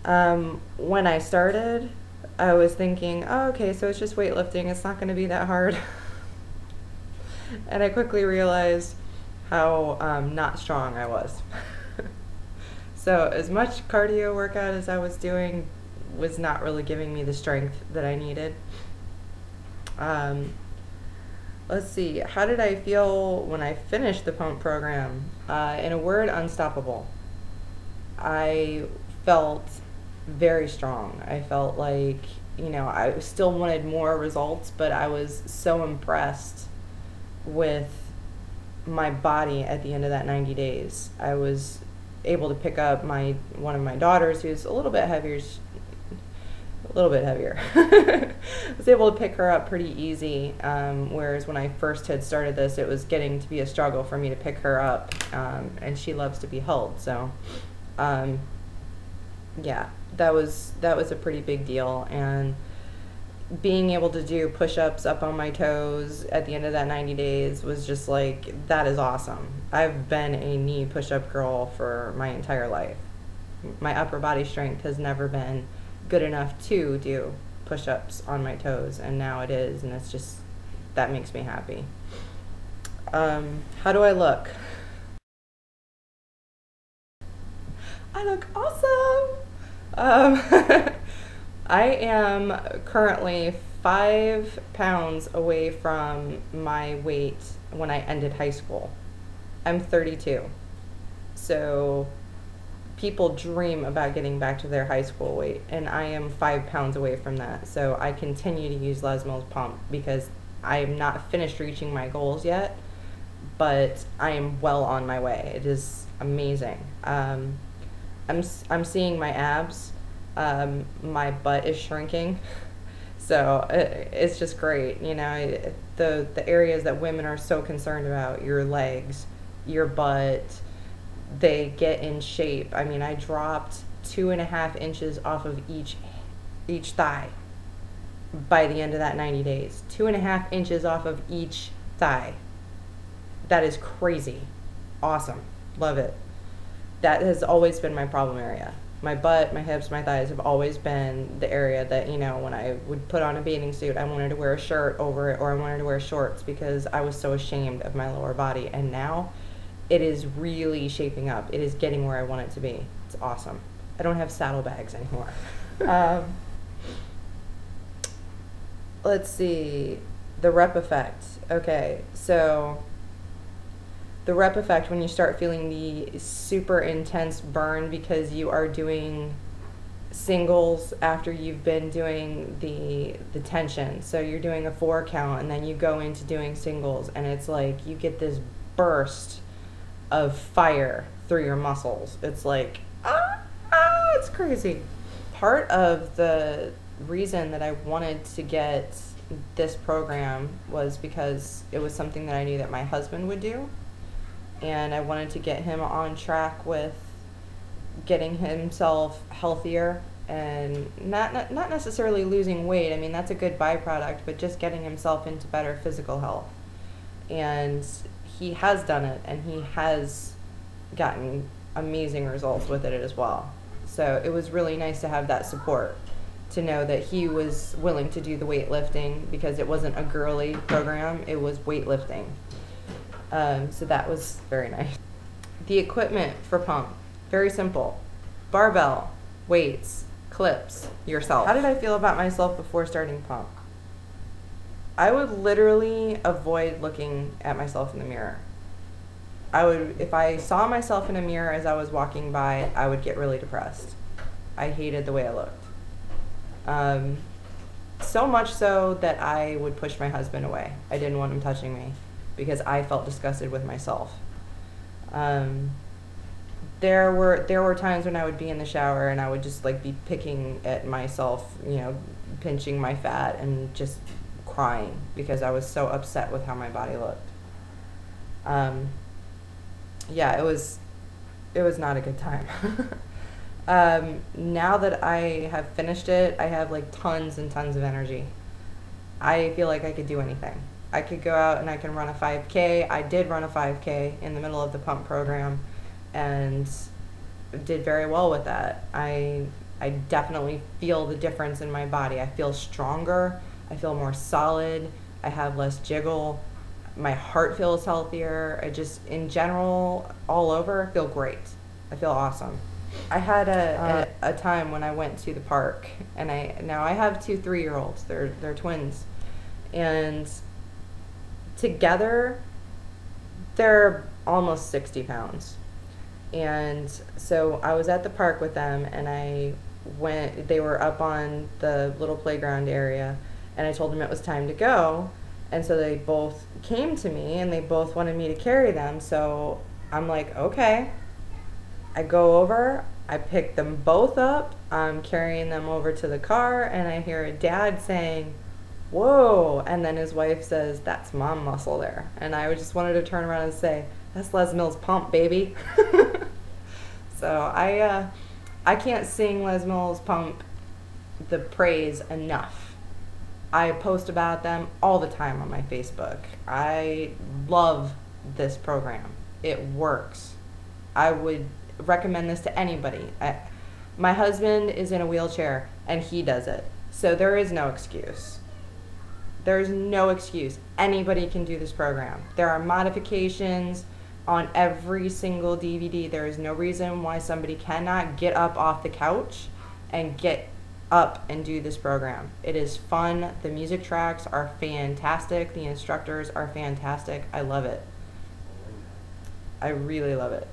When I started, I was thinking, oh, okay, so it's just weightlifting. It's not going to be that hard. And I quickly realized how not strong I was. So as much cardio workout as I was doing was not really giving me the strength that I needed. Let's see, how did I feel when I finished the pump program? In a word, unstoppable. I felt very strong. I felt like, I still wanted more results, but I was so impressed with my body at the end of that 90 days. I was able to pick up one of my daughters, who's a little bit heavier. I was able to pick her up pretty easy, whereas when I first had started this, it was getting to be a struggle for me to pick her up, and she loves to be held. So, yeah, that was a pretty big deal, and being able to do push-ups up on my toes at the end of that 90 days was just like, that is awesome. I've been a knee push-up girl for my entire life. My upper body strength has never been good enough to do push-ups on my toes, and now it is, and it's just, that makes me happy. How do I look? I look awesome! I am currently 5 pounds away from my weight when I ended high school. I'm 32. So people dream about getting back to their high school weight, and I am 5 pounds away from that. So I continue to use Les Mills Pump because I am not finished reaching my goals yet, but I am well on my way. It is amazing. I'm seeing my abs. My butt is shrinking, so it's just great. The areas that women are so concerned about, your legs, your butt, they get in shape. I mean, I dropped 2.5 inches off of each thigh by the end of that 90 days. 2.5 inches off of each thigh. That is crazy. Awesome. Love it. That has always been my problem area. My butt, my hips, my thighs have always been the area that, when I would put on a bathing suit, I wanted to wear a shirt over it, or I wanted to wear shorts because I was so ashamed of my lower body. And now it is really shaping up. It is getting where I want it to be. It's awesome. I don't have saddlebags anymore. Let's see. The rep effect. Okay, so the rep effect, when you start feeling the super intense burn because you are doing singles after you've been doing the tension. So you're doing a 4 count and then you go into doing singles, and it's like you get this burst of fire through your muscles. It's like, it's crazy. Part of the reason that I wanted to get this program was because it was something that I knew that my husband would do. And I wanted to get him on track with getting himself healthier and not necessarily losing weight. I mean, that's a good byproduct, but just getting himself into better physical health. And he has done it, and he has gotten amazing results with it as well. So it was really nice to have that support, to know that he was willing to do the weightlifting, because it wasn't a girly program, it was weightlifting. So that was very nice. The equipment for pump, very simple. Barbell, weights, clips, yourself. How did I feel about myself before starting pump? I would literally avoid looking at myself in the mirror. If I saw myself in a mirror as I was walking by, I would get really depressed. I hated the way I looked. So much so that I would push my husband away. I didn't want him touching me, because I felt disgusted with myself. There were times when I would be in the shower and I would just be picking at myself, pinching my fat and just crying because I was so upset with how my body looked. Yeah, it was not a good time. Now that I have finished it, I have tons and tons of energy. I feel like I could do anything. I could go out and I can run a 5K. I did run a 5K in the middle of the pump program and did very well with that. I I definitely feel the difference in my body. I feel stronger. I feel more solid. I have less jiggle. My heart feels healthier. I just, in general, all over, feel great. I feel awesome. I had a time when I went to the park, and now I have two 3-year-olds. They're twins, and together they're almost 60 pounds. And so I was at the park with them, and they were up on the little playground area, and I told them it was time to go. And so they both came to me, and they both wanted me to carry them. So I'm like, okay. I go over, I pick them both up, I'm carrying them over to the car, and I hear a dad saying, whoa, and then his wife says, that's mom muscle there. And I just wanted to turn around and say, that's Les Mills' pump, baby. So I can't sing Les Mills' pump the praise enough. I post about them all the time on my Facebook. I love this program. It works. I would recommend this to anybody. My husband is in a wheelchair, and he does it. So there is no excuse. There's no excuse. Anybody can do this program. There are modifications on every single DVD. There is no reason why somebody cannot get up off the couch and get up and do this program. It is fun. The music tracks are fantastic. The instructors are fantastic. I love it. I really love it.